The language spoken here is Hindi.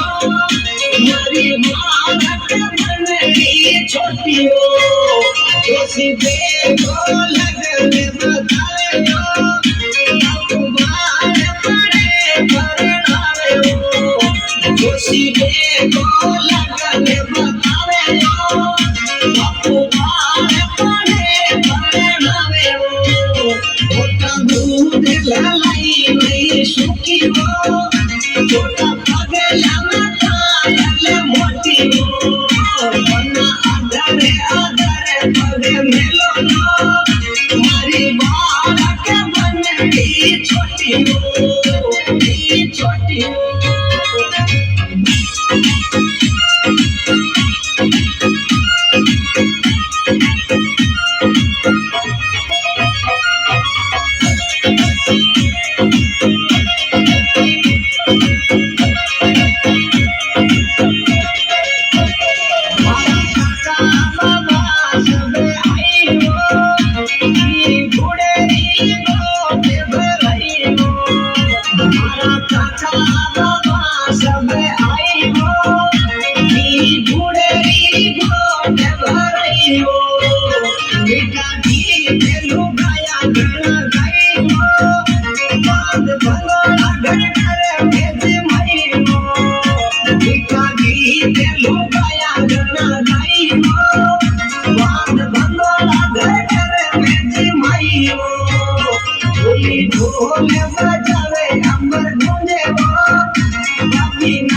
हमारी भारत बड़ी छोटी हो खुशी देखो लगन बताओ अखबार पढ़े पढ़ावे हो खुशी देखो लगन बताओ अखबार पढ़े पढ़ावे हो छोटा दूध लाई नहीं सुखी हो छोटा पगला